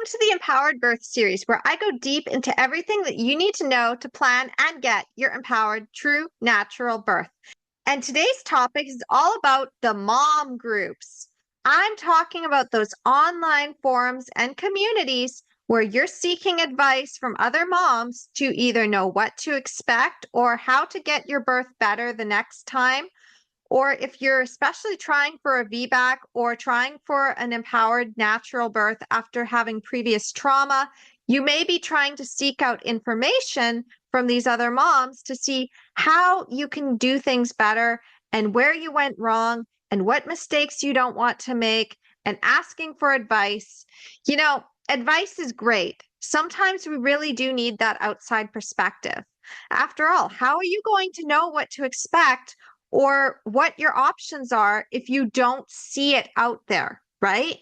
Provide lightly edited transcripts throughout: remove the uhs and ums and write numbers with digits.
Welcome to the Empowered Birth series, where I go deep into everything that you need to know to plan and get your empowered, true, natural birth. And today's topic is all about the mom groups. I'm talking about those online forums and communities where you're seeking advice from other moms to either know what to expect or how to get your birth better the next time. Or if you're especially trying for a VBAC or trying for an empowered natural birth after having previous trauma, you may be trying to seek out information from these other moms to see how you can do things better and where you went wrong and what mistakes you don't want to make and asking for advice. You know, advice is great. Sometimes we really do need that outside perspective. After all, how are you going to know what to expect or what your options are if you don't see it out there, right?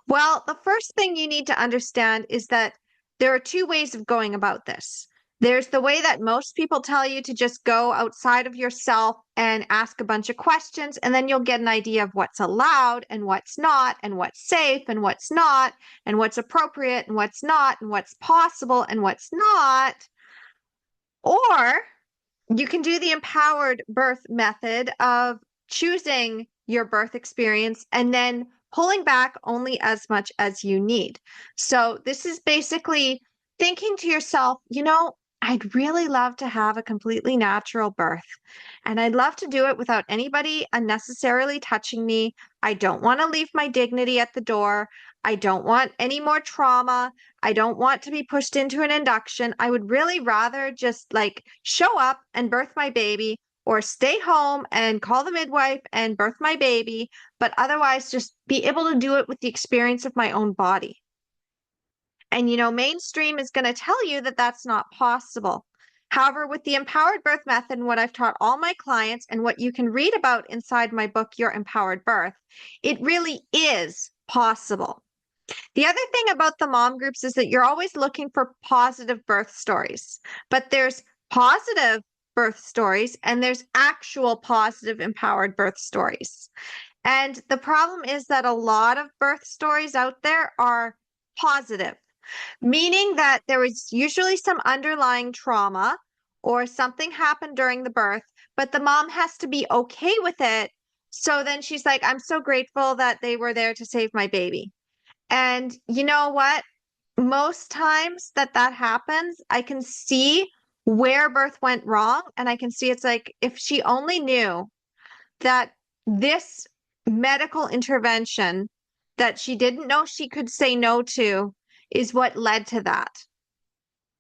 Well, the first thing you need to understand is that there are two ways of going about this. There's the way that most people tell you to just go outside of yourself and ask a bunch of questions, and then you'll get an idea of what's allowed and what's not, and what's safe and what's not, and what's appropriate and what's not, and what's possible and what's not. Or you can do the empowered birth method of choosing your birth experience and then pulling back only as much as you need. So this is basically thinking to yourself, I'd really love to have a completely natural birth, and I'd love to do it without anybody unnecessarily touching me. I don't want to leave my dignity at the door. I don't want any more trauma. I don't want to be pushed into an induction. I would really rather just show up and birth my baby, or stay home and call the midwife and birth my baby, but otherwise just be able to do it with the experience of my own body. And, mainstream is going to tell you that that's not possible. However, with the empowered birth method and what I've taught all my clients and what you can read about inside my book, Your Empowered Birth, it really is possible. The other thing about the mom groups is that you're always looking for positive birth stories, but there's positive birth stories and there's actual positive empowered birth stories. And the problem is that a lot of birth stories out there are positive, meaning that there was usually some underlying trauma or something happened during the birth, but the mom has to be okay with it. So then she's like, I'm so grateful that they were there to save my baby. And you know what? Most times that happens, I can see where birth went wrong. And I can see it's like, if she only knew that this medical intervention that she didn't know she could say no to is what led to that.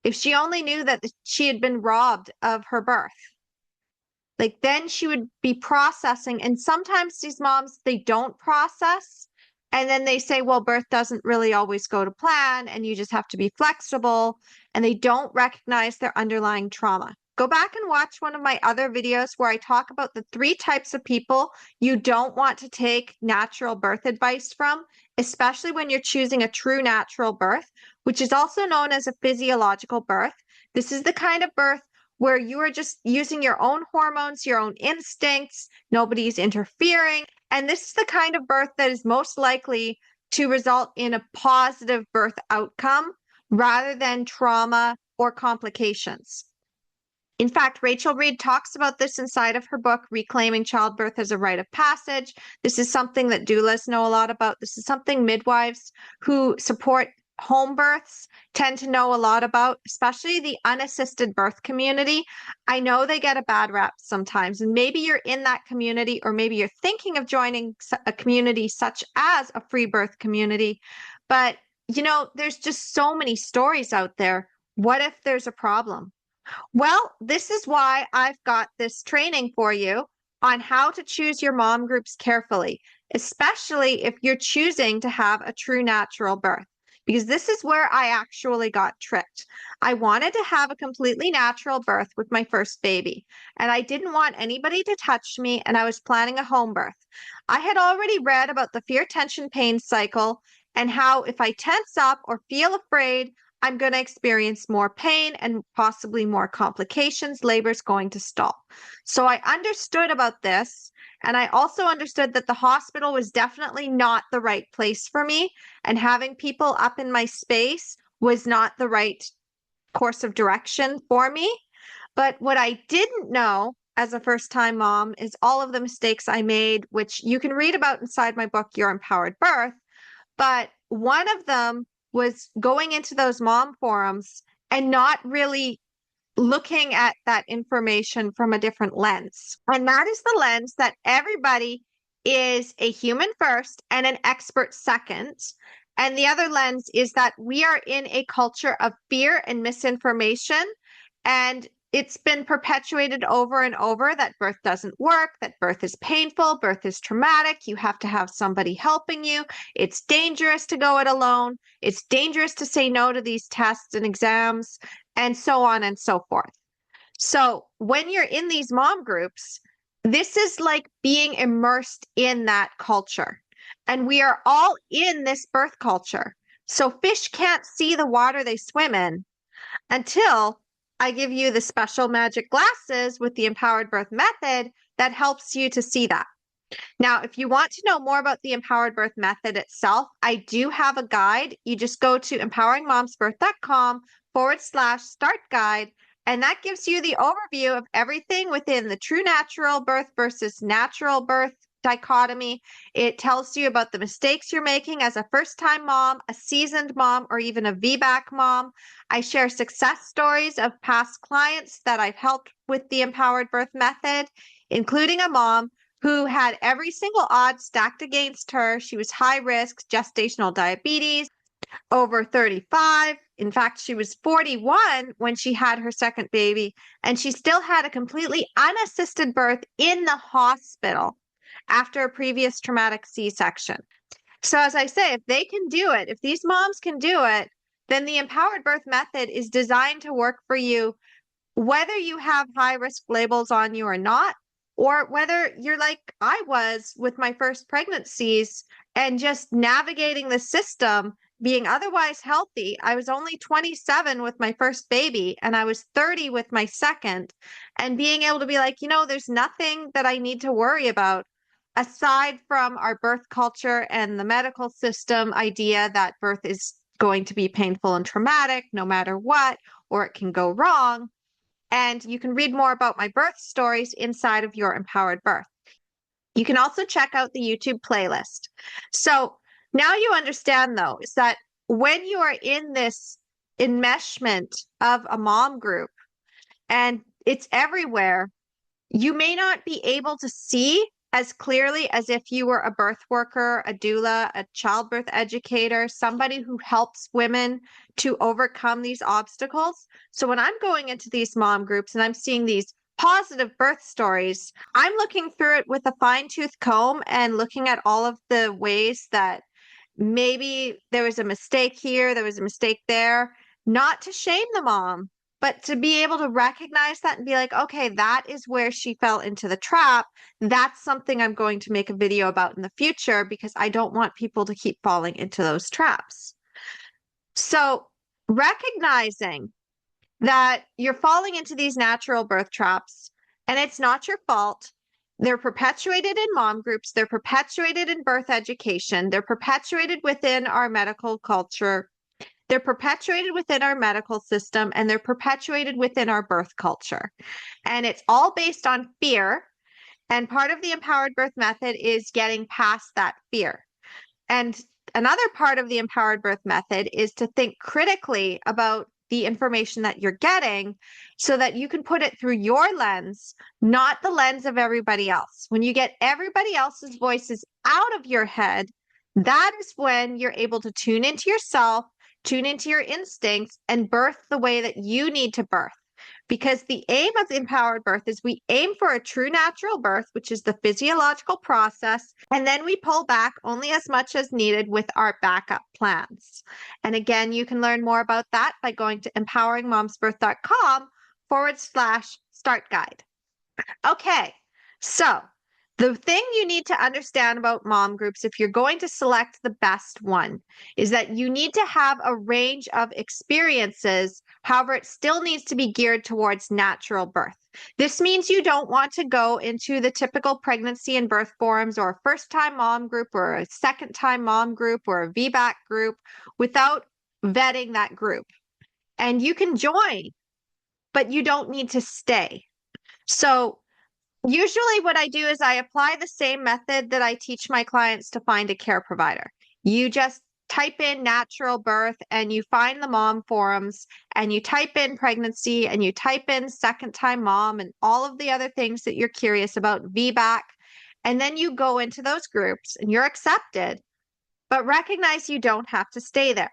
If she only knew that she had been robbed of her birth, then she would be processing. And sometimes these moms, they don't process. And then they say, well, birth doesn't really always go to plan and you just have to be flexible. And they don't recognize their underlying trauma. Go back and watch one of my other videos where I talk about the 3 types of people you don't want to take natural birth advice from, especially when you're choosing a true natural birth, which is also known as a physiological birth. This is the kind of birth where you are just using your own hormones, your own instincts, nobody's interfering. And this is the kind of birth that is most likely to result in a positive birth outcome rather than trauma or complications. In fact, Rachel Reed talks about this inside of her book, Reclaiming Childbirth as a Rite of Passage. This is something that doulas know a lot about. This is something midwives who support home births tend to know a lot about, especially the unassisted birth community. I know they get a bad rap sometimes, and maybe you're in that community, or maybe you're thinking of joining a community such as a free birth community. But, there's just so many stories out there. What if there's a problem? Well, this is why I've got this training for you on how to choose your mom groups carefully, especially if you're choosing to have a true natural birth. Because this is where I actually got tricked. I wanted to have a completely natural birth with my first baby, and I didn't want anybody to touch me, and I was planning a home birth. I had already read about the fear, tension, pain cycle and how if I tense up or feel afraid, I'm going to experience more pain and possibly more complications. Labor's going to stall. So I understood about this, And I also understood that the hospital was definitely not the right place for me, and having people up in my space was not the right course of direction for me. But what I didn't know as a first-time mom is all of the mistakes I made, which you can read about inside my book, Your Empowered Birth. But one of them was going into those mom forums and not really looking at that information from a different lens. And that is the lens that everybody is a human first and an expert second. And the other lens is that we are in a culture of fear and misinformation. And it's been perpetuated over and over that birth doesn't work, that birth is painful, birth is traumatic, you have to have somebody helping you, it's dangerous to go it alone, it's dangerous to say no to these tests and exams, and so on and so forth. So when you're in these mom groups, this is like being immersed in that culture. And we are all in this birth culture. So fish can't see the water they swim in until I give you the special magic glasses with the Empowered Birth Method that helps you to see that. Now, if you want to know more about the Empowered Birth Method itself, I do have a guide. You just go to empoweringmomsbirth.com/start guide, and that gives you the overview of everything within the true natural birth versus natural birth dichotomy. It tells you about the mistakes you're making as a first-time mom, a seasoned mom, or even a VBAC mom. I share success stories of past clients that I've helped with the Empowered Birth Method, including a mom who had every single odd stacked against her. She was high risk, gestational diabetes, over 35. In fact, she was 41 when she had her second baby, and she still had a completely unassisted birth in the hospital after a previous traumatic C-section. So as I say, if they can do it, if these moms can do it, then the Empowered Birth Method is designed to work for you, whether you have high risk labels on you or not, or whether you're like I was with my first pregnancies and just navigating the system, being otherwise healthy. I was only 27 with my first baby, and I was 30 with my second, and being able to be like, there's nothing that I need to worry about aside from our birth culture and the medical system idea that birth is going to be painful and traumatic no matter what, or it can go wrong. And you can read more about my birth stories inside of Your Empowered Birth. You can also check out the YouTube playlist. So now you understand, though, is that when you are in this enmeshment of a mom group and it's everywhere, you may not be able to see as clearly as if you were a birth worker, a doula, a childbirth educator, somebody who helps women to overcome these obstacles. So when I'm going into these mom groups and I'm seeing these positive birth stories, I'm looking through it with a fine-tooth comb and looking at all of the ways that maybe there was a mistake here, there was a mistake there, not to shame the mom, but to be able to recognize that and be like, okay, that is where she fell into the trap. That's something I'm going to make a video about in the future because I don't want people to keep falling into those traps. So recognizing that you're falling into these natural birth traps and it's not your fault. They're perpetuated in mom groups. They're perpetuated in birth education. They're perpetuated within our medical culture. They're perpetuated within our medical system, and they're perpetuated within our birth culture. And it's all based on fear. And part of the Empowered Birth Method is getting past that fear. And another part of the Empowered Birth Method is to think critically about the information that you're getting so that you can put it through your lens, not the lens of everybody else. When you get everybody else's voices out of your head, that is when you're able to tune into yourself, tune into your instincts, and birth the way that you need to birth. Because the aim of empowered birth is we aim for a true natural birth, which is the physiological process, and then we pull back only as much as needed with our backup plans. And again, you can learn more about that by going to empoweringmomsbirth.com/start guide. Okay, so The thing you need to understand about mom groups, if you're going to select the best one, is that you need to have a range of experiences. However, it still needs to be geared towards natural birth. This means you don't want to go into the typical pregnancy and birth forums or a first-time mom group or a second-time mom group or a VBAC group without vetting that group. And you can join, but you don't need to stay. So usually what I do is I apply the same method that I teach my clients to find a care provider. You just type in natural birth and you find the mom forums and you type in pregnancy and you type in second time mom and all of the other things that you're curious about, VBAC, and then you go into those groups and you're accepted, but recognize you don't have to stay there.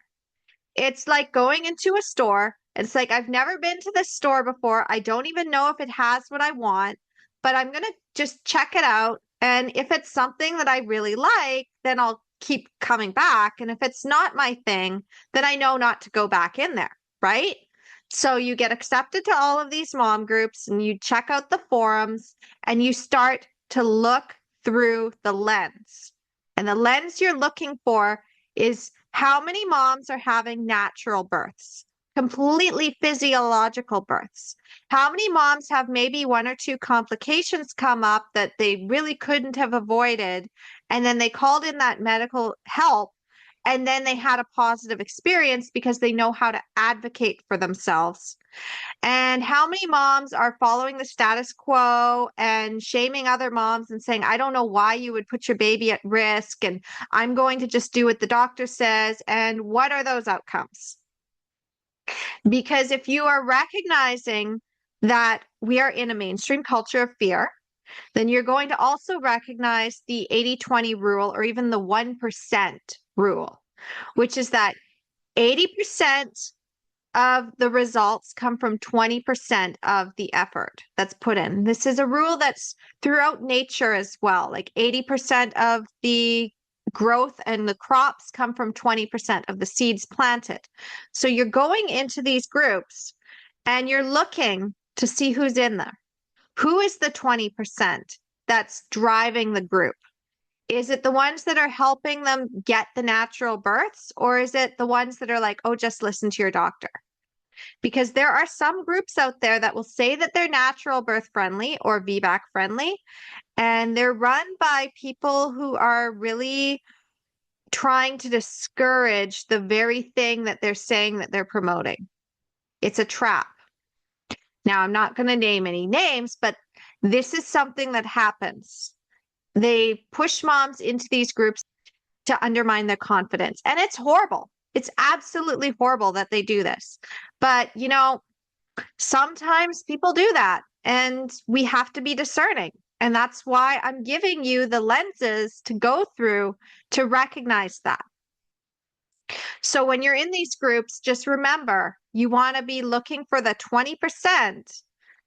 It's like going into a store. It's like, I've never been to this store before. I don't even know if it has what I want, but I'm going to just check it out. And if it's something that I really like, then I'll keep coming back. And if it's not my thing, then I know not to go back in there, right? So you get accepted to all of these mom groups and you check out the forums and you start to look through the lens. And the lens you're looking for is how many moms are having natural births, completely physiological births? How many moms have maybe one or two complications come up that they really couldn't have avoided, and then they called in that medical help, and then they had a positive experience because they know how to advocate for themselves? And how many moms are following the status quo and shaming other moms and saying, I don't know why you would put your baby at risk, and I'm going to just do what the doctor says? And what are those outcomes? Because if you are recognizing that we are in a mainstream culture of fear, then you're going to also recognize the 80-20 rule, or even the 1% rule, which is that 80% of the results come from 20% of the effort that's put in. This is a rule that's throughout nature as well. Like 80% of the growth and the crops come from 20% of the seeds planted. So you're going into these groups and you're looking to see who's in there. Who is the 20% that's driving the group? Is it the ones that are helping them get the natural births, or is it the ones that are like, oh, just listen to your doctor? Because there are some groups out there that will say that they're natural birth friendly or VBAC friendly, and they're run by people who are really trying to discourage the very thing that they're saying that they're promoting. It's a trap. Now, I'm not going to name any names, but this is something that happens. They push moms into these groups to undermine their confidence, and it's horrible. It's absolutely horrible that they do this. But, you know, sometimes people do that, and we have to be discerning. And that's why I'm giving you the lenses to go through to recognize that. So when you're in these groups, just remember, you want to be looking for the 20%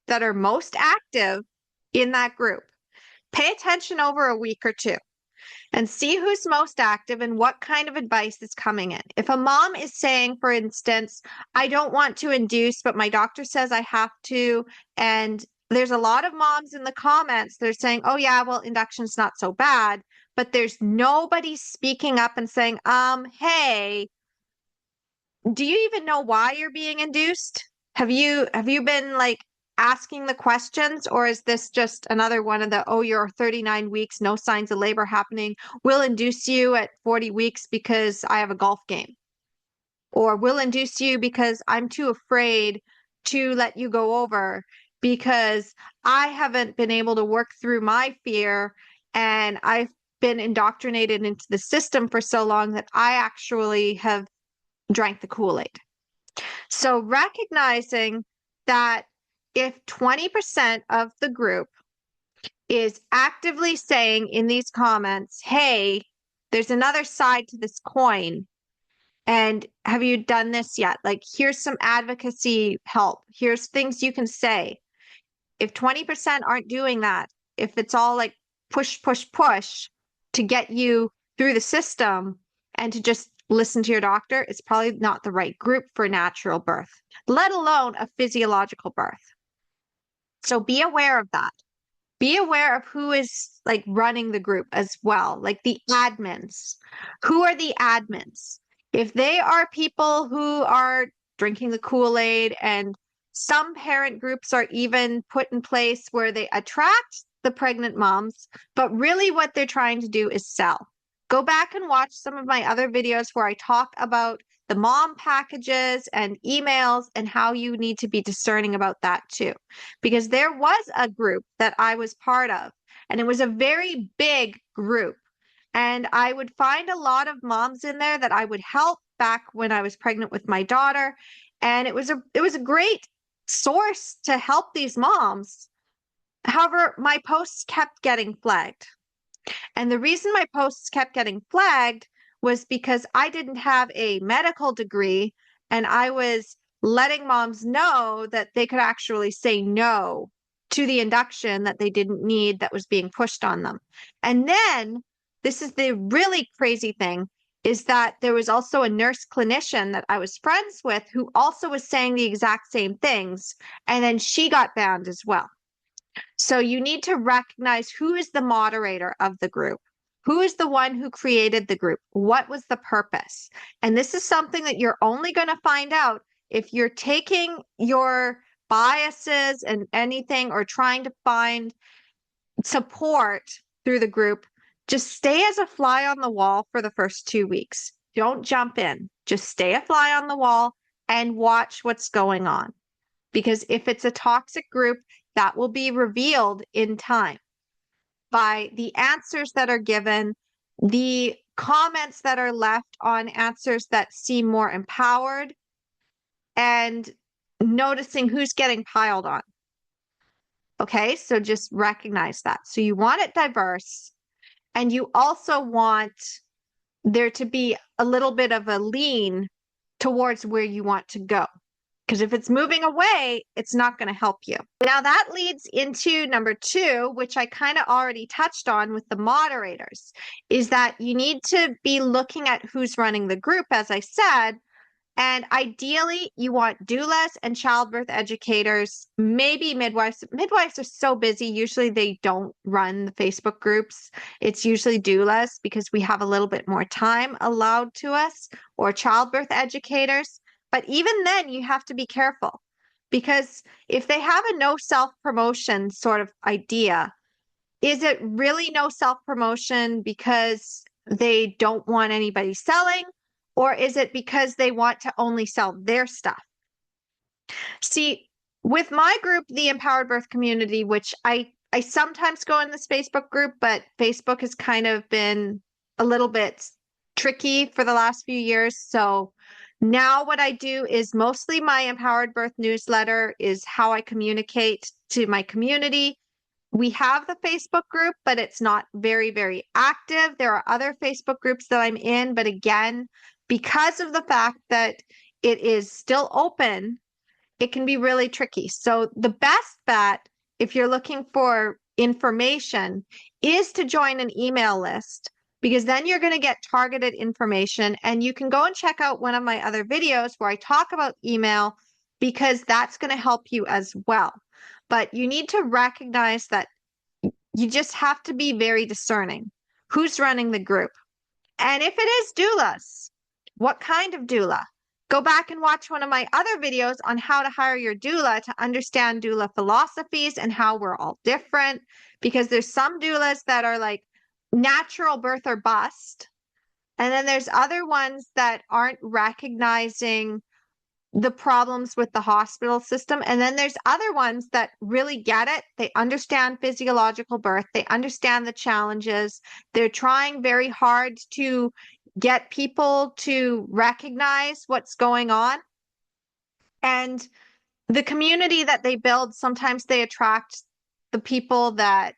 that are most active in that group. Pay attention over a week or two and see who's most active and what kind of advice is coming in. If a mom is saying, for instance, I don't want to induce, but my doctor says I have to, and there's a lot of moms in the comments that are saying, oh yeah, well, induction's not so bad, but there's nobody speaking up and saying, hey, do you even know why you're being induced? Have you been like asking the questions, or is this just another one of the, oh, you're 39 weeks, no signs of labor happening, we'll induce you at 40 weeks because I have a golf game, or we'll induce you because I'm too afraid to let you go over because I haven't been able to work through my fear and I've been indoctrinated into the system for so long that I actually have drank the Kool-Aid. So recognizing that if 20% of the group is actively saying in these comments, hey, there's another side to this coin, and have you done this yet? Like, here's some advocacy help. Here's things you can say. If 20% aren't doing that, if it's all like push, push, push to get you through the system and to just listen to your doctor, it's probably not the right group for natural birth, let alone a physiological birth. So be aware of that. be aware of who is like running the group as well, like the admins. Who are the admins? If they are people who are drinking the Kool-Aid, and some parent groups are even put in place where they attract the pregnant moms, but really what they're trying to do is sell. Go back and watch some of my other videos where I talk about the mom packages and emails and how you need to be discerning about that too. Because there was a group that I was part of, and it was a very big group. And I would find a lot of moms in there that I would help back when I was pregnant with my daughter. And it was a great source to help these moms. However, my posts kept getting flagged. And the reason my posts kept getting flagged was because I didn't have a medical degree, and I was letting moms know that they could actually say no to the induction that they didn't need that was being pushed on them. And then this is the really crazy thing, is that there was also a nurse clinician that I was friends with who also was saying the exact same things, and then she got banned as well. So you need to recognize who is the moderator of the group. Who is the one who created the group? What was the purpose? And this is something that you're only going to find out if you're taking your biases and anything or trying to find support through the group. Just stay as a fly on the wall for the first 2 weeks. Don't jump in. Just stay a fly on the wall and watch what's going on. Because if it's a toxic group, that will be revealed in time by the answers that are given, the comments that are left on answers that seem more empowered, and noticing who's getting piled on. Okay, so just recognize that. So you want it diverse, and you also want there to be a little bit of a lean towards where you want to go. Because if it's moving away, it's not going to help you. Now that leads into number 2, which I kind of already touched on with the moderators, is that you need to be looking at who's running the group, as I said. And ideally, you want doulas and childbirth educators, maybe midwives. Midwives are so busy. Usually they don't run the Facebook groups. It's usually doulas because we have a little bit more time allowed to us, or childbirth educators. But even then, you have to be careful, because if they have a no self-promotion sort of idea, is it really no self-promotion because they don't want anybody selling? Or is it because they want to only sell their stuff? See, with my group, the Empowered Birth Community, which I sometimes go in this Facebook group, but Facebook has kind of been a little bit tricky for the last few years. So now what I do is mostly my Empowered Birth newsletter is how I communicate to my community. We have the Facebook group, but it's not very, very active. There are other Facebook groups that I'm in, but again, because of the fact that it is still open, it can be really tricky. So the best bet, if you're looking for information, is to join an email list, because then you're going to get targeted information, and you can go and check out one of my other videos where I talk about email, because that's going to help you as well. But you need to recognize that you just have to be very discerning. Who's running the group? And if it is doulas, what kind of doula? Go back and watch one of my other videos on how to hire your doula to understand doula philosophies and how we're all different. Because there's some doulas that are like natural birth or bust. And then there's other ones that aren't recognizing the problems with the hospital system. And then there's other ones that really get it. They understand physiological birth. They understand the challenges. They're trying very hard to get people to recognize what's going on. And the community that they build, sometimes they attract the people that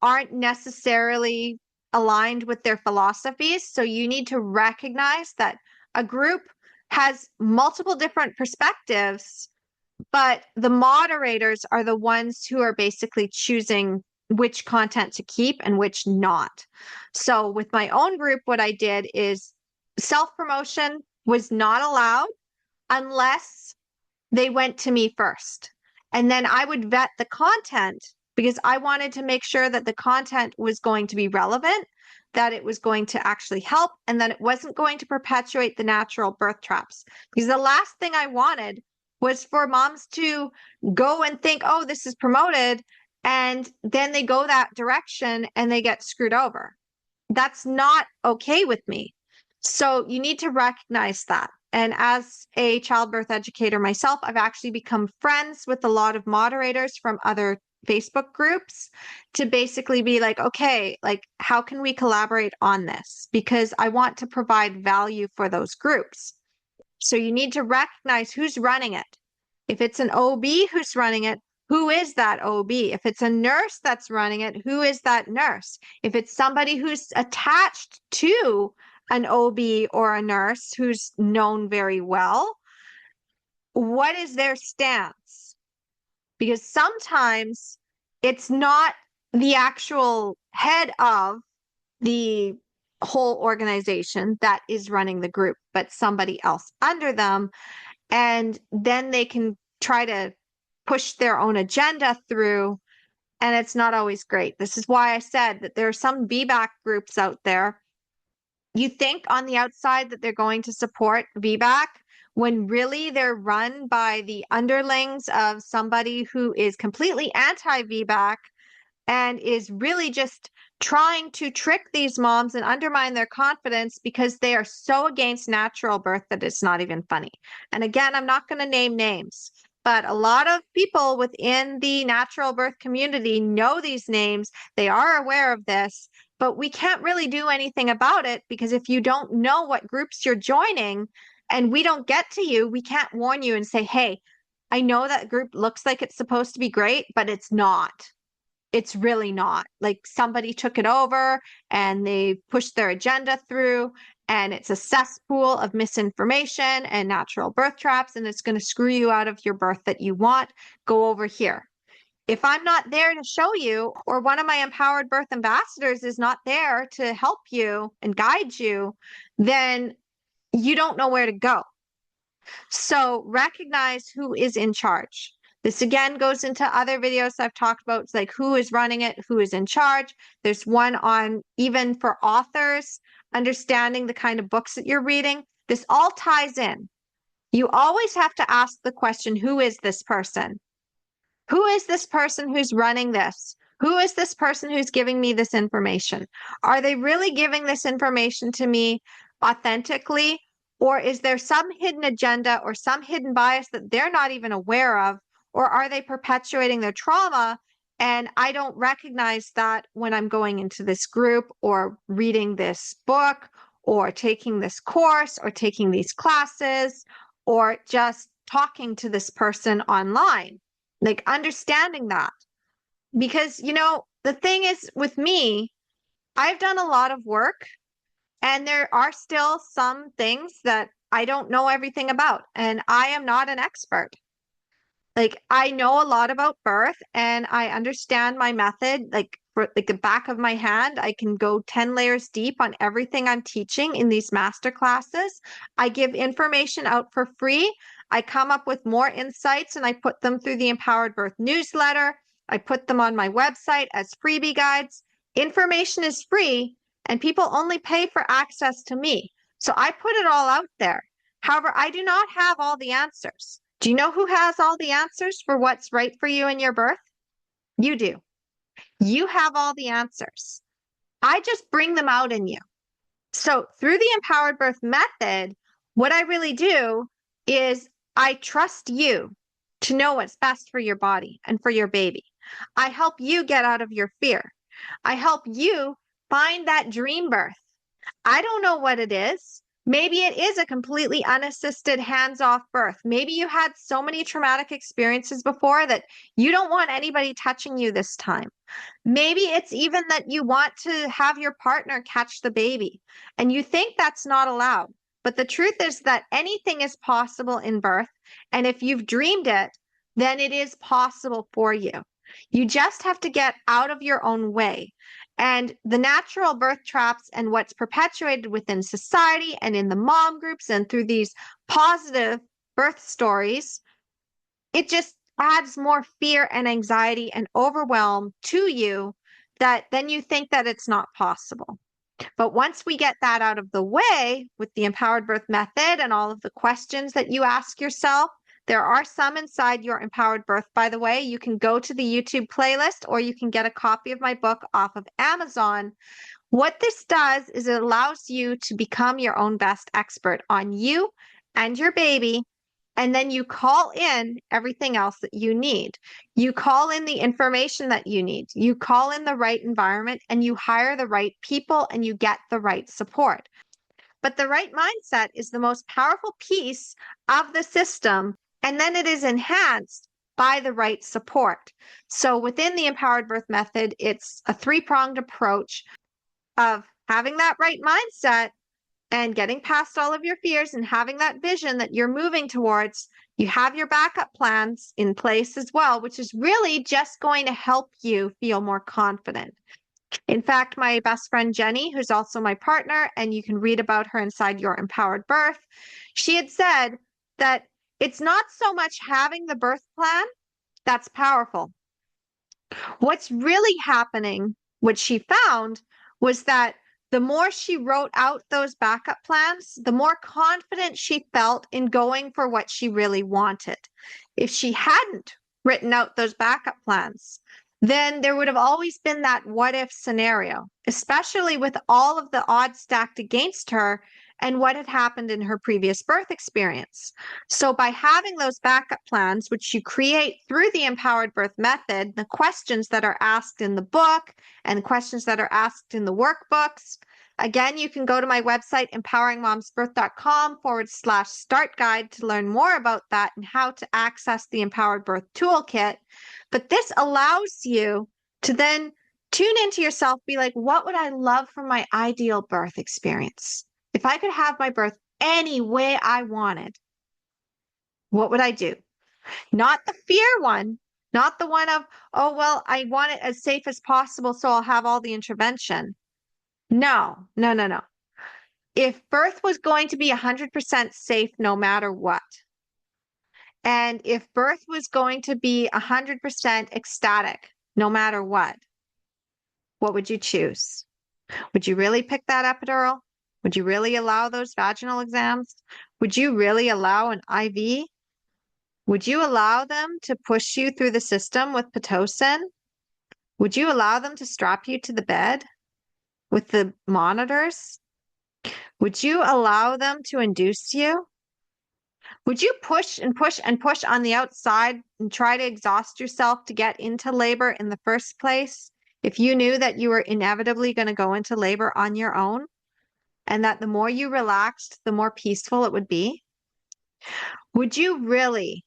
aren't necessarily aligned with their philosophies. So you need to recognize that a group has multiple different perspectives, but the moderators are the ones who are basically choosing which content to keep and which not. So with my own group, what I did is self-promotion was not allowed unless they went to me first. And then I would vet the content because I wanted to make sure that the content was going to be relevant, that it was going to actually help, and that it wasn't going to perpetuate the natural birth traps. Because the last thing I wanted was for moms to go and think, oh, this is promoted, and then they go that direction and they get screwed over. That's not okay with me. So you need to recognize that. And as a childbirth educator myself, I've actually become friends with a lot of moderators from other Facebook groups to basically be like, okay, like, how can we collaborate on this? Because I want to provide value for those groups. So you need to recognize who's running it. If it's an OB who's running it, who is that OB? If it's a nurse that's running it, who is that nurse? If it's somebody who's attached to an OB or a nurse who's known very well, what is their stance? Because sometimes it's not the actual head of the whole organization that is running the group, but somebody else under them. And then they can try to push their own agenda through, and it's not always great. This is why I said that there are some VBAC groups out there. You think on the outside that they're going to support VBAC when really they're run by the underlings of somebody who is completely anti-VBAC and is really just trying to trick these moms and undermine their confidence because they are so against natural birth that it's not even funny. And again, I'm not going to name names, but a lot of people within the natural birth community know these names. They are aware of this, but we can't really do anything about it because if you don't know what groups you're joining and we don't get to you, we can't warn you and say, hey, I know that group looks like it's supposed to be great, but it's not. It's really not. Like somebody took it over and they pushed their agenda through, and it's a cesspool of misinformation and natural birth traps, and it's going to screw you out of your birth that you want. Go over here. If I'm not there to show you, or one of my empowered birth ambassadors is not there to help you and guide you, then you don't know where to go. So recognize who is in charge. This again goes into other videos I've talked about. It's like who is running it, who is in charge. There's one on even for authors, understanding the kind of books that you're reading. This all ties in. You always have to ask the question, who is this person? Who is this person who's running this? Who is this person who's giving me this information? Are they really giving this information to me authentically? Or is there some hidden agenda or some hidden bias that they're not even aware of? Or are they perpetuating their trauma? And I don't recognize that when I'm going into this group or reading this book or taking this course or taking these classes or just talking to this person online. Like understanding that. Because, you know, the thing is with me, I've done a lot of work and there are still some things that I don't know everything about. And I am not an expert. Like I know a lot about birth and I understand my method, like for like the back of my hand. I can go 10 layers deep on everything I'm teaching in these master classes. I give information out for free. I come up with more insights and I put them through the Empowered Birth newsletter. I put them on my website as freebie guides. Information is free and people only pay for access to me. So I put it all out there. However, I do not have all the answers. Do you know who has all the answers for what's right for you in your birth? You do. You have all the answers. I just bring them out in you. So through the Empowered Birth method, what I really do is I trust you to know what's best for your body and for your baby. I help you get out of your fear. I help you find that dream birth. I don't know what it is. Maybe it is a completely unassisted, hands-off birth. Maybe you had so many traumatic experiences before that you don't want anybody touching you this time. Maybe it's even that you want to have your partner catch the baby and you think that's not allowed. But the truth is that anything is possible in birth. And if you've dreamed it, then it is possible for you. You just have to get out of your own way. And the natural birth traps and what's perpetuated within society and in the mom groups and through these positive birth stories, it just adds more fear and anxiety and overwhelm to you that then you think that it's not possible. But once we get that out of the way with the empowered birth method and all of the questions that you ask yourself, there are some inside your empowered birth, by the way. You can go to the YouTube playlist or you can get a copy of my book off of Amazon. What this does is it allows you to become your own best expert on you and your baby. And then you call in everything else that you need. You call in the information that you need. You call in the right environment and you hire the right people and you get the right support. But the right mindset is the most powerful piece of the system. And then it is enhanced by the right support. So within the empowered birth method, it's a three-pronged approach of having that right mindset and getting past all of your fears and having that vision that you're moving towards. You have your backup plans in place as well, which is really just going to help you feel more confident. In fact, my best friend Jenny, who's also my partner, and you can read about her inside Your Empowered Birth, she had said that it's not so much having the birth plan that's powerful. What's really happening, what she found, was that the more she wrote out those backup plans, the more confident she felt in going for what she really wanted. If she hadn't written out those backup plans, then there would have always been that what if scenario, especially with all of the odds stacked against her and what had happened in her previous birth experience. So by having those backup plans, which you create through the empowered birth method, the questions that are asked in the book and the questions that are asked in the workbooks, again, you can go to my website, empoweringmomsbirth.com/start guide to learn more about that and how to access the empowered birth toolkit. But this allows you to then tune into yourself, be like, what would I love for my ideal birth experience? If I could have my birth any way I wanted, what would I do? Not the fear one, not the one of, oh, well, I want it as safe as possible, so I'll have all the intervention. No, no, no, no. If birth was going to be 100% safe no matter what, and if birth was going to be 100% ecstatic no matter what would you choose? Would you really pick that epidural? Would you really allow those vaginal exams? Would you really allow an IV? Would you allow them to push you through the system with Pitocin? Would you allow them to strap you to the bed with the monitors? Would you allow them to induce you? Would you push and push and push on the outside and try to exhaust yourself to get into labor in the first place if you knew that you were inevitably going to go into labor on your own and that the more you relaxed, the more peaceful it would be? Would you really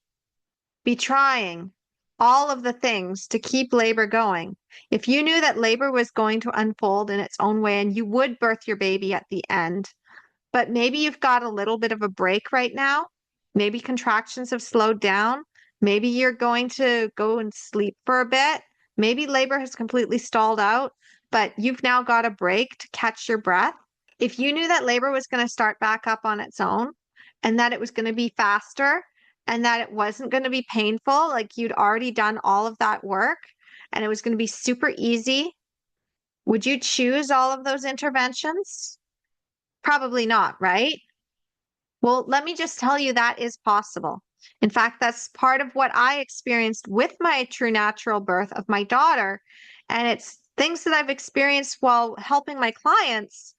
be trying all of the things to keep labor going if you knew that labor was going to unfold in its own way and you would birth your baby at the end, but maybe you've got a little bit of a break right now? Maybe contractions have slowed down. Maybe you're going to go and sleep for a bit. Maybe labor has completely stalled out, but you've now got a break to catch your breath. If you knew that labor was going to start back up on its own and that it was going to be faster and that it wasn't going to be painful, like you'd already done all of that work and it was going to be super easy, would you choose all of those interventions? Probably not, right? Well, let me just tell you that is possible. In fact, that's part of what I experienced with my true natural birth of my daughter. And it's things that I've experienced while helping my clients.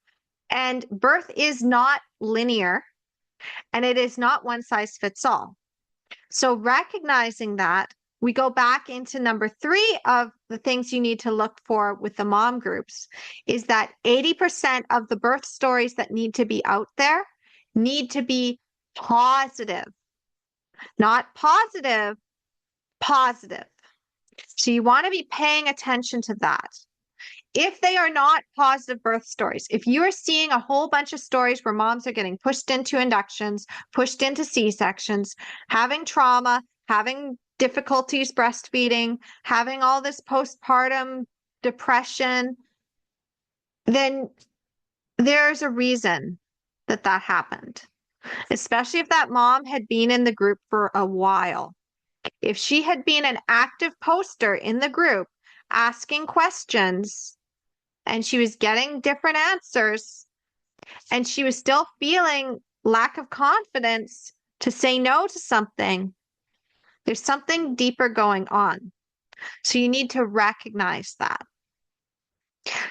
And birth is not linear and it is not one size fits all. So recognizing that, we go back into number 3 of the things you need to look for with the mom groups is that 80% of the birth stories that need to be out there need to be positive, not positive, positive. So you want to be paying attention to that. If they are not positive birth stories, if you are seeing a whole bunch of stories where moms are getting pushed into inductions, pushed into C-sections, having trauma, having difficulties breastfeeding, having all this postpartum depression, then there's a reason that that happened, especially if that mom had been in the group for a while. If she had been an active poster in the group, asking questions, and she was getting different answers, and she was still feeling lack of confidence to say no to something, there's something deeper going on. So you need to recognize that.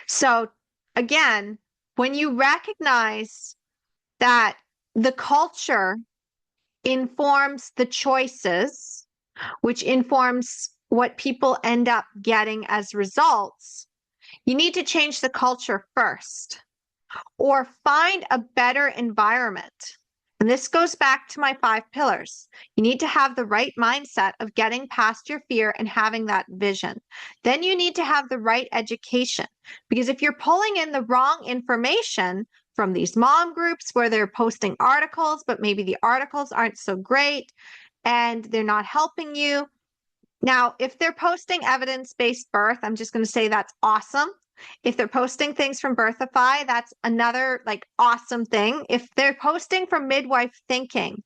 So again, when you recognize that the culture informs the choices, which informs what people end up getting as results, you need to change the culture first or find a better environment. And this goes back to my 5 pillars. You need to have the right mindset of getting past your fear and having that vision. Then you need to have the right education, because if you're pulling in the wrong information from these mom groups where they're posting articles, but maybe the articles aren't so great and they're not helping you. Now, if they're posting evidence-based birth, I'm just going to say that's awesome. If they're posting things from Birthify, that's another awesome thing. If they're posting from Midwife Thinking,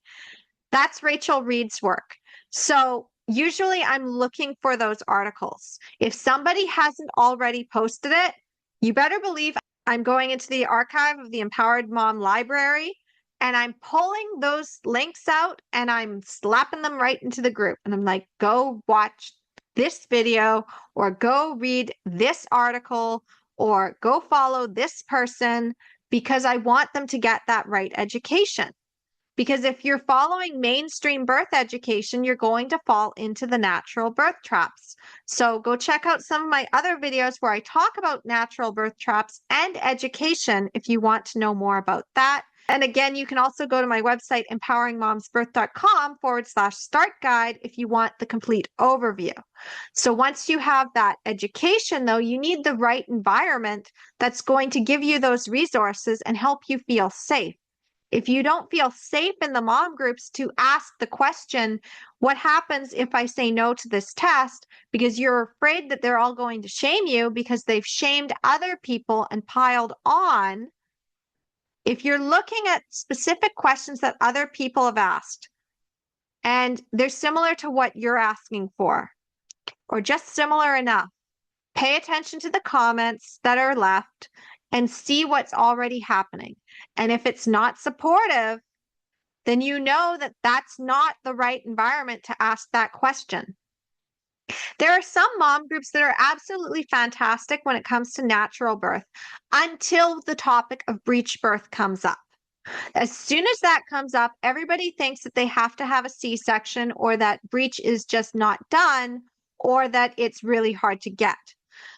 that's Rachel Reed's work. So usually I'm looking for those articles. If somebody hasn't already posted it, you better believe I'm going into the archive of the Empowered Mom Library and I'm pulling those links out and I'm slapping them right into the group. And I'm like, go watch this video or go read this article or go follow this person, because I want them to get that right education. Because if you're following mainstream birth education, you're going to fall into the natural birth traps. So go check out some of my other videos where I talk about natural birth traps and education if you want to know more about that. And again, you can also go to my website, empoweringmomsbirth.com/start guide if you want the complete overview. So once you have that education, though, you need the right environment that's going to give you those resources and help you feel safe. If you don't feel safe in the mom groups to ask the question, what happens if I say no to this test? Because you're afraid that they're all going to shame you because they've shamed other people and piled on. If you're looking at specific questions that other people have asked and they're similar to what you're asking for, or just similar enough, pay attention to the comments that are left and see what's already happening. And if it's not supportive, then you know that that's not the right environment to ask that question. There are some mom groups that are absolutely fantastic when it comes to natural birth until the topic of breech birth comes up. As soon as that comes up, everybody thinks that they have to have a C-section or that breech is just not done or that it's really hard to get.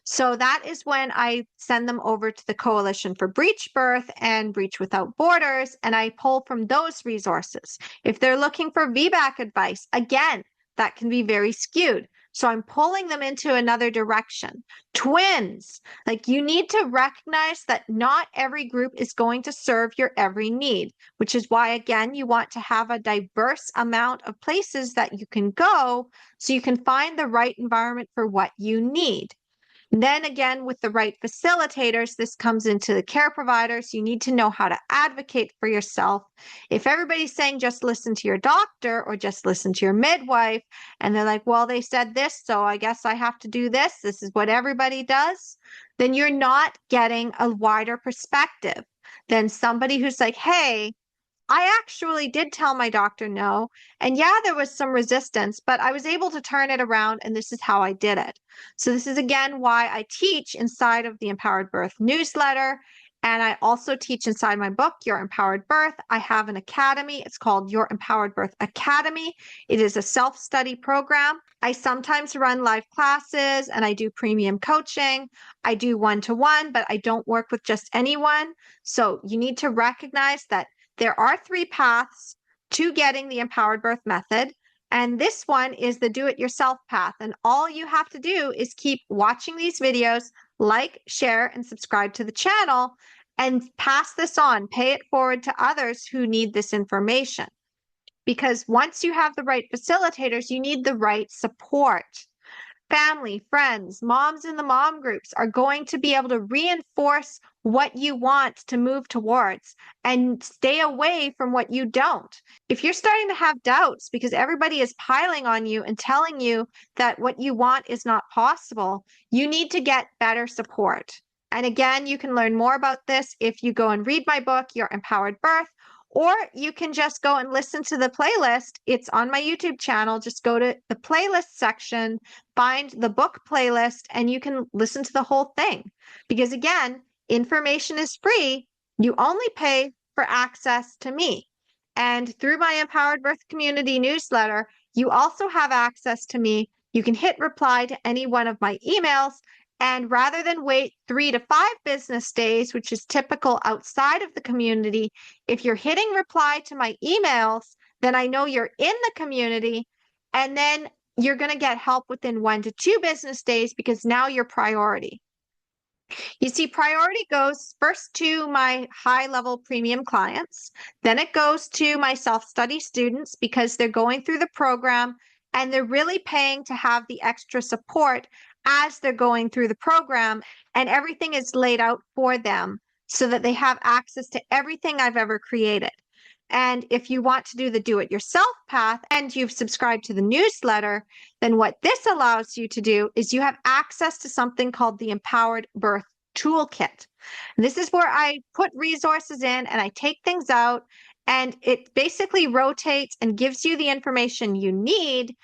So that is when I send them over to the Coalition for Breech Birth and Breech Without Borders, and I pull from those resources. If they're looking for VBAC advice, again, that can be very skewed. So I'm pulling them into another direction. Twins, you need to recognize that not every group is going to serve your every need, which is why, again, you want to have a diverse amount of places that you can go so you can find the right environment for what you need. Then again, with the right facilitators, this comes into the care providers. You need to know how to advocate for yourself. If everybody's saying just listen to your doctor or just listen to your midwife, and they're like, well, they said this, so I guess I have to do this. This is what everybody does. Then you're not getting a wider perspective than somebody who's like, hey, I actually did tell my doctor no. And yeah, there was some resistance, but I was able to turn it around and this is how I did it. So this is again why I teach inside of the Empowered Birth newsletter. And I also teach inside my book, Your Empowered Birth. I have an academy. It's called Your Empowered Birth Academy. It is a self-study program. I sometimes run live classes and I do premium coaching. I do one-to-one, but I don't work with just anyone. So you need to recognize that there are 3 paths to getting the Empowered Birth method, and this one is the do-it-yourself path. And all you have to do is keep watching these videos, like, share, and subscribe to the channel, and pass this on. Pay it forward to others who need this information. Because once you have the right facilitators, you need the right support. family, friends, moms in the mom groups are going to be able to reinforce what you want to move towards and stay away from what you don't. If you're starting to have doubts because everybody is piling on you and telling you that what you want is not possible, you need to get better support. And again, you can learn more about this if you go and read my book, Your Empowered Birth, or you can just go and listen to the playlist. It's on my YouTube channel. Just go to the playlist section, find the book playlist, and you can listen to the whole thing. Because again, information is free. You only pay for access to me. And through my Empowered Birth Community newsletter, you also have access to me. You can hit reply to any one of my emails. And rather than wait 3 to 5 business days, which is typical outside of the community, if you're hitting reply to my emails, then I know you're in the community, and then you're going to get help within 1 to 2 business days because now you're priority. You see, priority goes first to my high-level premium clients. Then it goes to my self-study students because they're going through the program and they're really paying to have the extra support as they're going through the program, and everything is laid out for them so that they have access to everything I've ever created. And if you want to do the do-it-yourself path and you've subscribed to the newsletter, then what this allows you to do is you have access to something called the Empowered Birth Toolkit. And this is where I put resources in and I take things out, and it basically rotates and gives you the information you need.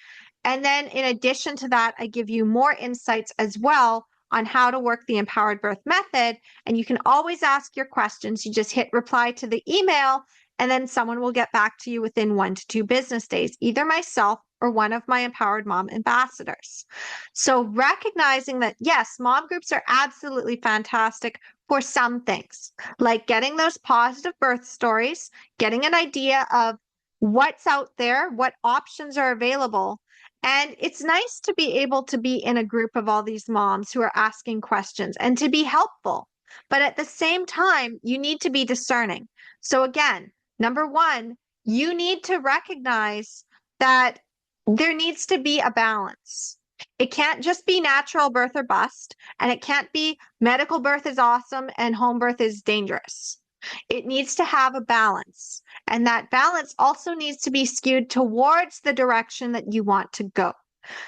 And then in addition to that, I give you more insights as well on how to work the Empowered Birth method. And you can always ask your questions. You just hit reply to the email, and then someone will get back to you within 1 to 2 business days, either myself or one of my Empowered Mom ambassadors. So recognizing that, yes, mom groups are absolutely fantastic for some things, like getting those positive birth stories, getting an idea of what's out there, what options are available. And it's nice to be able to be in a group of all these moms who are asking questions and to be helpful. But at the same time, you need to be discerning. So again, number 1, you need to recognize that there needs to be a balance. It can't just be natural birth or bust, and it can't be medical birth is awesome and home birth is dangerous. It needs to have a balance, and that balance also needs to be skewed towards the direction that you want to go.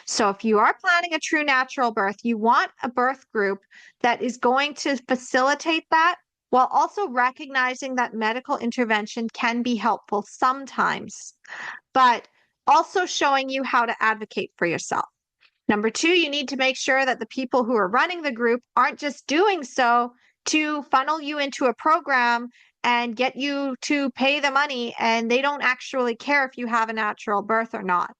So if you are planning a true natural birth, you want a birth group that is going to facilitate that while also recognizing that medical intervention can be helpful sometimes, but also showing you how to advocate for yourself. Number 2, you need to make sure that the people who are running the group aren't just doing so to funnel you into a program and get you to pay the money, and they don't actually care if you have a natural birth or not.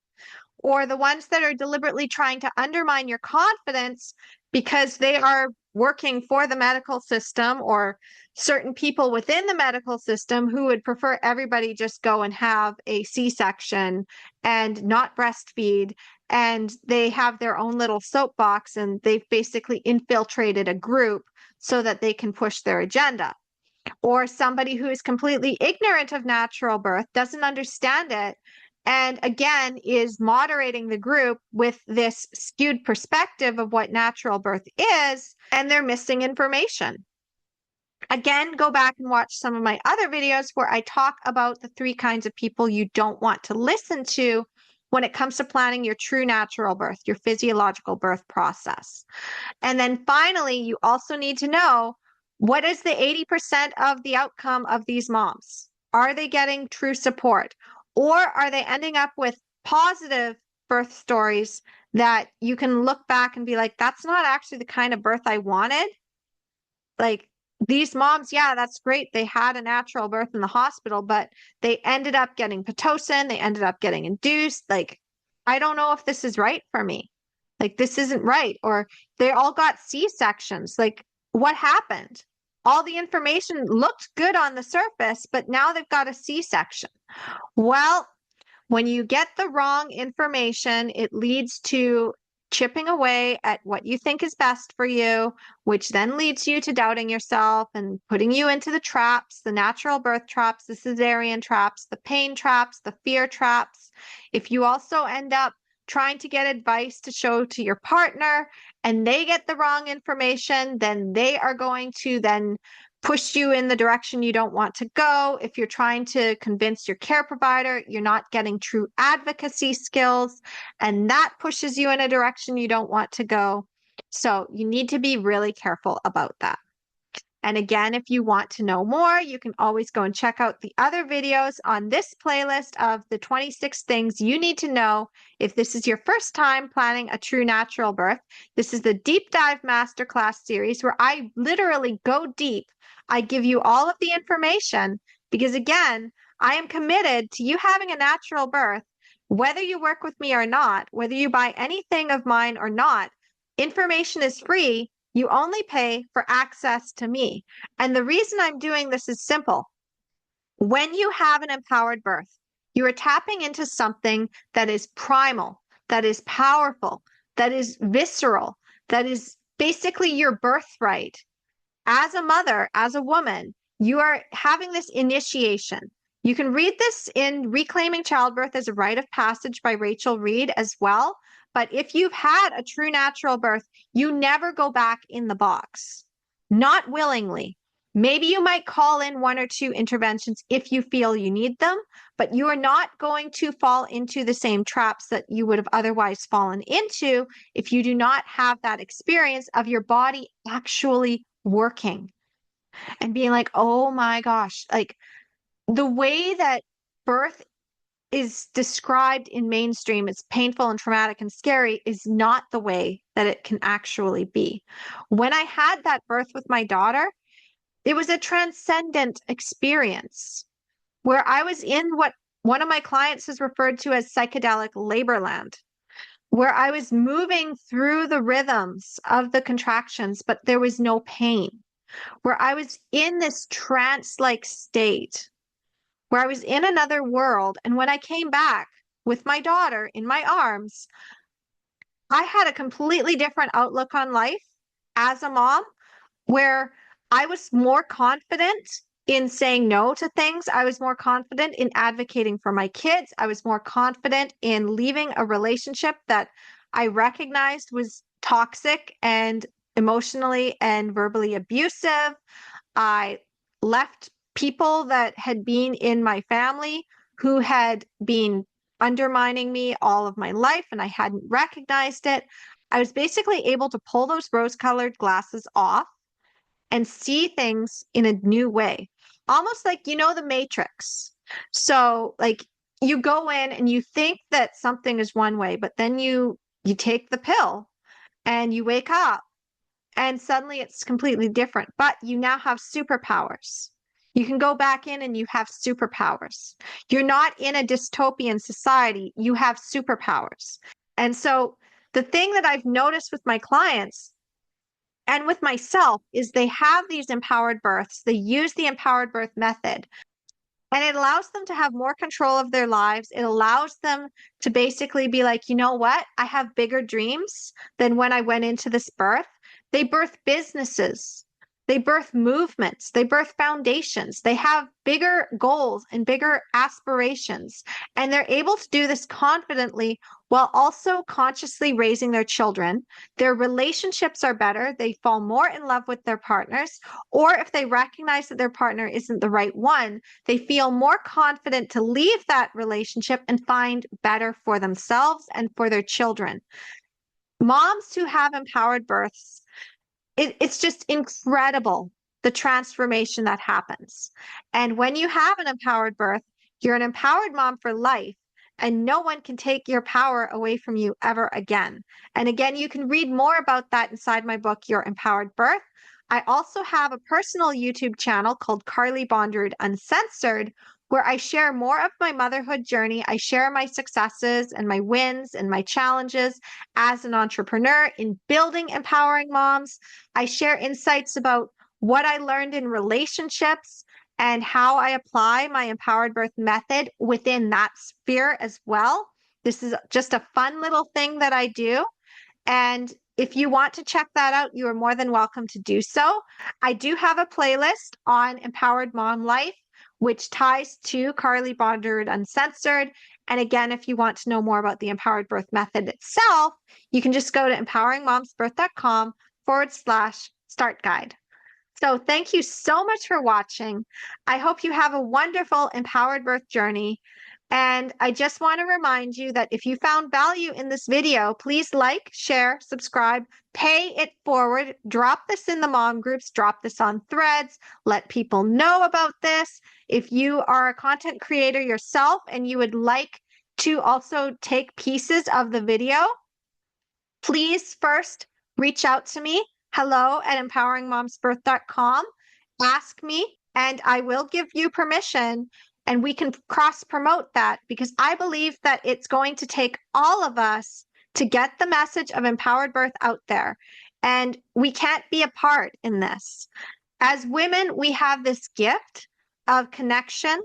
Or the ones that are deliberately trying to undermine your confidence because they are working for the medical system, or certain people within the medical system who would prefer everybody just go and have a C-section and not breastfeed. And they have their own little soapbox, and they've basically infiltrated a group so that they can push their agenda. Or somebody who is completely ignorant of natural birth, doesn't understand it, and again is moderating the group with this skewed perspective of what natural birth is, and they're missing information. Again, go back and watch some of my other videos where I talk about the 3 kinds of people you don't want to listen to when it comes to planning your true natural birth, your physiological birth process. And then finally, you also need to know, what is the 80% of the outcome of these moms? Are they getting true support? Or are they ending up with positive birth stories that you can look back and be like, that's not actually the kind of birth I wanted? Like, these moms, yeah, that's great. They had a natural birth in the hospital, but they ended up getting Pitocin. They ended up getting induced. Like, I don't know if this is right for me. Like, this isn't right. Or they all got C-sections. Like, what happened? All the information looked good on the surface, but now they've got a C-section. Well, when you get the wrong information, it leads to chipping away at what you think is best for you, which then leads you to doubting yourself and putting you into the traps, the natural birth traps, the cesarean traps, the pain traps, the fear traps. If you also end up trying to get advice to show to your partner and they get the wrong information, then they are going to then push you in the direction you don't want to go. If you're trying to convince your care provider, you're not getting true advocacy skills, and that pushes you in a direction you don't want to go. So you need to be really careful about that. And again, if you want to know more, you can always go and check out the other videos on this playlist of the 26 things you need to know if this is your first time planning a true natural birth. This is the Deep Dive Masterclass series where I literally go deep. I give you all of the information because, again, I am committed to you having a natural birth, whether you work with me or not, whether you buy anything of mine or not. Information is free. You only pay for access to me. And the reason I'm doing this is simple. When you have an empowered birth, you are tapping into something that is primal, that is powerful, that is visceral, that is basically your birthright. As a mother, as a woman, you are having this initiation. You can read this in Reclaiming Childbirth as a Rite of Passage by Rachel Reed as well. But if you've had a true natural birth, you never go back in the box, not willingly. Maybe you might call in 1 or 2 interventions if you feel you need them, but you are not going to fall into the same traps that you would have otherwise fallen into if you do not have that experience of your body actually working and being like, oh my gosh, like the way that birth is described in mainstream, it's painful and traumatic and scary, is not the way that it can actually be. When I had that birth with my daughter, it was a transcendent experience where I was in what one of my clients has referred to as psychedelic labor land, where I was moving through the rhythms of the contractions, but there was no pain, where I was in this trance-like state, where I was in another world. And when I came back with my daughter in my arms, I had a completely different outlook on life as a mom, where I was more confident in saying no to things. I was more confident in advocating for my kids. I was more confident in leaving a relationship that I recognized was toxic and emotionally and verbally abusive. I left people that had been in my family who had been undermining me all of my life and I hadn't recognized it. I was basically able to pull those rose-colored glasses off and see things in a new way, almost like, the Matrix. So like you go in and you think that something is one way, but then you take the pill and you wake up and suddenly it's completely different, but you now have superpowers. You can go back in and you have superpowers. You're not in a dystopian society, you have superpowers. And so the thing that I've noticed with my clients and with myself is they have these empowered births. They use the empowered birth method, and it allows them to have more control of their lives. It allows them to basically be like, you know what? I have bigger dreams than when I went into this birth. They birth businesses. They birth movements. They birth foundations. They have bigger goals and bigger aspirations. And they're able to do this confidently while also consciously raising their children. Their relationships are better. They fall more in love with their partners. Or if they recognize that their partner isn't the right one, they feel more confident to leave that relationship and find better for themselves and for their children. Moms who have empowered births, it's just incredible, the transformation that happens. And when you have an empowered birth, you're an empowered mom for life, and no one can take your power away from you ever again. And again, you can read more about that inside my book, Your Empowered Birth. I also have a personal YouTube channel called Carly Bonderud Uncensored, where I share more of my motherhood journey. I share my successes and my wins and my challenges as an entrepreneur in building empowering moms. I share insights about what I learned in relationships and how I apply my empowered birth method within that sphere as well. This is just a fun little thing that I do. And if you want to check that out, you are more than welcome to do so. I do have a playlist on empowered mom life, which ties to Carly Bonderud Uncensored. And again, if you want to know more about the empowered birth method itself, you can just go to empoweringmomsbirth.com/start guide. So thank you so much for watching. I hope you have a wonderful empowered birth journey. And I just want to remind you that if you found value in this video, please like, share, subscribe, pay it forward, drop this in the mom groups, drop this on threads, let people know about this. If you are a content creator yourself and you would like to also take pieces of the video, please first reach out to me, hello@empoweringmomsbirth.com. Ask me, and I will give you permission, and we can cross promote that because I believe that it's going to take all of us to get the message of empowered birth out there. And we can't be apart in this. As women, we have this gift of connection,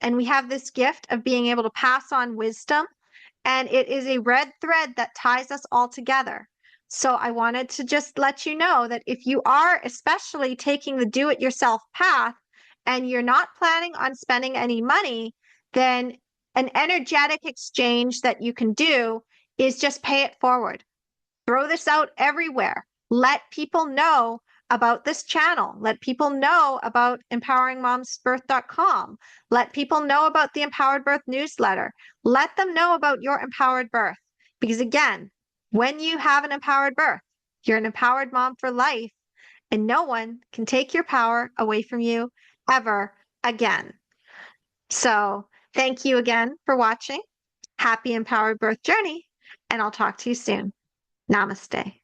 and we have this gift of being able to pass on wisdom. And it is a red thread that ties us all together. So I wanted to just let you know that if you are especially taking the do-it-yourself path and you're not planning on spending any money, then an energetic exchange that you can do is just pay it forward. Throw this out everywhere. Let people know about this channel. Let people know about empoweringmomsbirth.com. Let people know about the Empowered Birth newsletter. Let them know about your empowered birth. Because again, when you have an empowered birth, you're an empowered mom for life, and no one can take your power away from you ever again. So thank you again for watching. Happy empowered birth journey, and I'll talk to you soon. Namaste.